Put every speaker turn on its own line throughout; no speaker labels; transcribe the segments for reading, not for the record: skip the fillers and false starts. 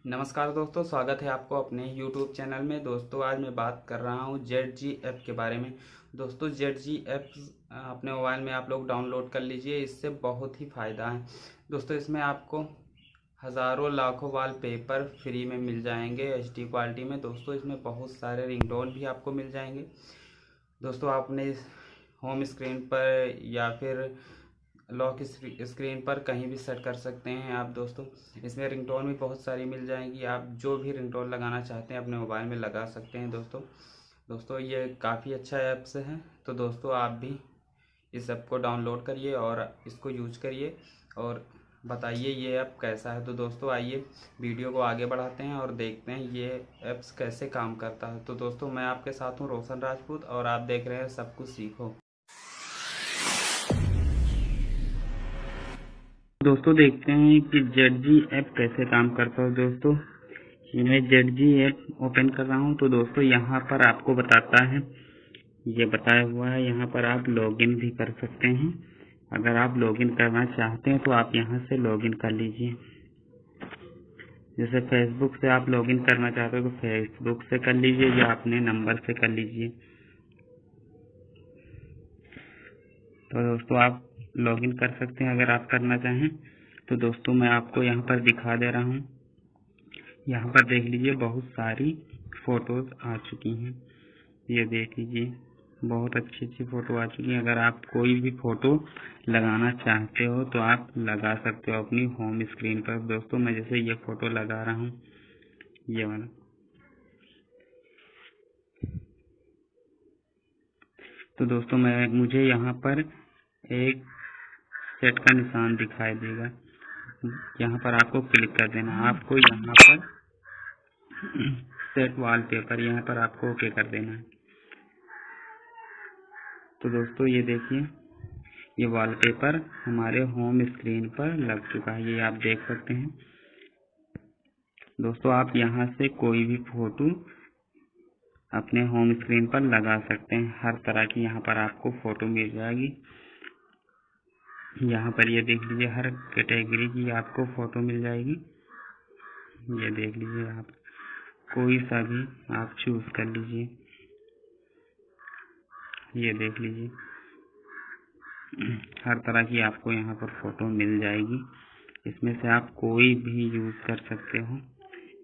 नमस्कार दोस्तों, स्वागत है आपको अपने YouTube चैनल में। दोस्तों आज मैं बात कर रहा हूँ ZG ऐप के बारे में। दोस्तों ZG ऐप अपने मोबाइल में आप लोग डाउनलोड कर लीजिए, इससे बहुत ही फ़ायदा है। दोस्तों इसमें आपको हज़ारों लाखों वॉलपेपर फ्री में मिल जाएंगे HD क्वालिटी में। दोस्तों इसमें बहुत सारे रिंगटोन भी आपको मिल जाएंगे। दोस्तों आप अपने होम स्क्रीन पर या फिर लॉक स्क्रीन पर कहीं भी सेट कर सकते हैं आप। दोस्तों इसमें रिंगटोन भी बहुत सारी मिल जाएंगी, आप जो भी रिंगटोन लगाना चाहते हैं अपने मोबाइल में लगा सकते हैं। दोस्तों ये काफ़ी अच्छा ऐप्स है, तो दोस्तों आप भी इस ऐप को डाउनलोड करिए और इसको यूज करिए और बताइए ये ऐप कैसा है। तो दोस्तों आइए वीडियो को आगे बढ़ाते हैं और देखते हैं ये ऐप्स कैसे काम करता है। तो दोस्तों मैं आपके साथ हूँ रोशन राजपूत और आप देख रहे हैं सब कुछ सीखो। दोस्तों देखते हैं कि ZG ऐप कैसे काम करता है। दोस्तों मैं ZG ऐप ओपन कर रहा हूं, तो दोस्तों यहाँ पर आपको बताता है, ये बताया हुआ है यहाँ पर आप लॉगिन भी कर सकते हैं। अगर आप लॉगिन करना चाहते हैं तो आप यहाँ से लॉगिन कर लीजिए। जैसे फेसबुक से आप लॉगिन करना चाहते हो तो फेसबुक से कर लीजिए या अपने नंबर से कर लीजिए। तो दोस्तों आप लॉगिन कर सकते हैं अगर आप करना चाहें। तो दोस्तों मैं आपको यहाँ पर दिखा दे रहा हूँ, यहाँ पर देख लीजिए बहुत सारी फोटोज आ चुकी हैं। ये देख लीजिए बहुत अच्छी अच्छी फोटो आ चुकी हैं। अगर आप कोई भी फोटो लगाना चाहते हो तो आप लगा सकते हो अपनी होम स्क्रीन पर। दोस्तों मैं जैसे ये फोटो लगा रहा हूँ, ये वाला। तो दोस्तों मुझे यहाँ पर एक सेट का निशान दिखाई देगा, यहाँ पर आपको क्लिक कर देना। आपको यहाँ पर सेट वॉलपेपर, यहाँ पर आपको ओके कर देना है। तो दोस्तों ये देखिए ये वॉलपेपर हमारे होम स्क्रीन पर लग चुका है, ये आप देख सकते हैं। दोस्तों आप यहाँ से कोई भी फोटो अपने होम स्क्रीन पर लगा सकते हैं। हर तरह की यहाँ पर आपको फोटो मिल जाएगी। यहाँ पर ये देख लीजिए हर कैटेगरी की आपको फोटो मिल जाएगी। ये देख लीजिए आप कोई सा भी आप चूज कर लीजिए। ये देख लीजिए हर तरह की आपको यहाँ पर फोटो मिल जाएगी। इसमें से आप कोई भी यूज कर सकते हो।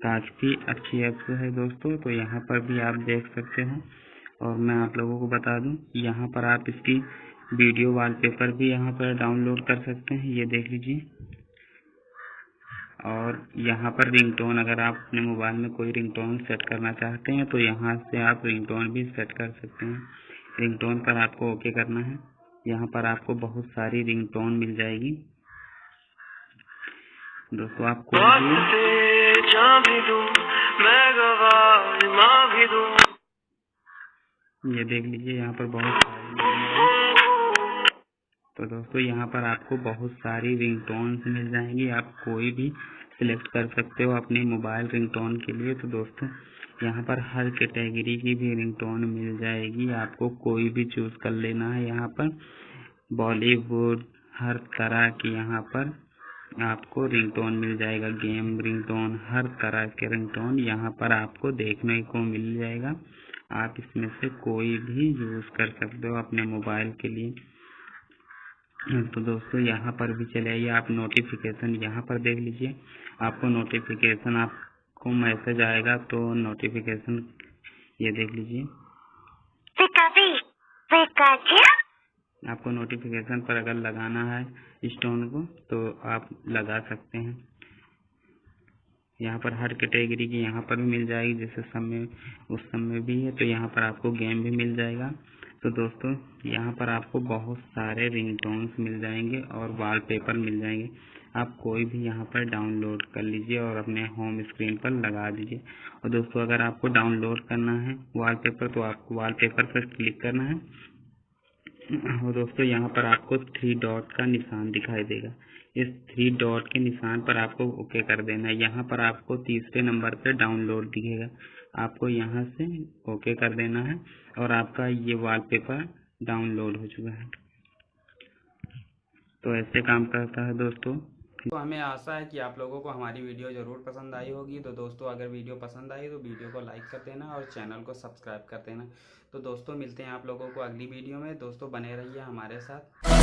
काफ़ी अच्छी ऐप्स है दोस्तों, तो यहाँ पर भी आप देख सकते हो। और मैं आप लोगों को बता दूं यहाँ पर आप इसकी वीडियो वॉलपेपर भी यहाँ पर डाउनलोड कर सकते हैं। ये देख लीजिए। और यहाँ पर रिंगटोन, अगर आप अपने मोबाइल में कोई रिंगटोन सेट करना चाहते हैं तो यहाँ से आप रिंगटोन भी सेट कर सकते हैं। रिंगटोन पर आपको ओके करना है। यहाँ पर आपको बहुत सारी रिंगटोन मिल जाएगी। दोस्तों आपको ये देख लीजिए यहाँ पर बहुत सारी। तो दोस्तों यहाँ पर आपको बहुत सारी रिंगटोन्स मिल जाएंगी, आप कोई भी सिलेक्ट कर सकते हो अपने मोबाइल रिंगटोन के लिए। तो दोस्तों यहाँ पर हर कैटेगरी की भी रिंगटोन मिल जाएगी, आपको कोई भी चूज कर लेना है। यहाँ पर बॉलीवुड हर तरह की यहाँ पर आपको रिंगटोन मिल जाएगा। गेम रिंगटोन, हर तरह के रिंगटोन यहाँ पर आपको देखने को मिल जाएगा। आप इसमें से कोई भी यूज कर सकते हो अपने मोबाइल के लिए। तो दोस्तों यहाँ पर भी चले आइए, आप नोटिफिकेशन यहाँ पर देख लीजिए। आपको नोटिफिकेशन, आपको मैसेज आएगा तो नोटिफिकेशन ये देख लीजिए। आपको नोटिफिकेशन पर अगर लगाना है स्टोन को तो आप लगा सकते हैं। यहाँ पर हर कैटेगरी की यहाँ पर भी मिल जाएगी, जैसे समय उस समय भी है तो यहाँ पर आपको गेम भी मिल जाएगा। तो दोस्तों यहाँ पर आपको बहुत सारे रिंगटोन्स मिल जाएंगे और वॉलपेपर मिल जाएंगे। आप कोई भी यहाँ पर डाउनलोड कर लीजिए और अपने होम स्क्रीन पर लगा दीजिए। और दोस्तों अगर आपको डाउनलोड करना है वॉलपेपर तो आपको वॉलपेपर पर क्लिक करना है। और दोस्तों यहाँ पर आपको 3 डॉट का निशान दिखाई देगा, इस 3 डॉट के निशान पर आपको ओके कर देना है। यहाँ पर आपको तीसरे नंबर पे डाउनलोड दिखेगा, आपको यहाँ से ओके कर देना है और आपका ये वॉलपेपर डाउनलोड हो चुका है। तो ऐसे काम करता है दोस्तों तो हमें आशा है कि आप लोगों को हमारी वीडियो ज़रूर पसंद आई होगी। तो दोस्तों अगर वीडियो पसंद आई तो वीडियो को लाइक कर देना और चैनल को सब्सक्राइब कर देना। तो दोस्तों मिलते हैं आप लोगों को अगली वीडियो में। दोस्तों बने रहिए हमारे साथ।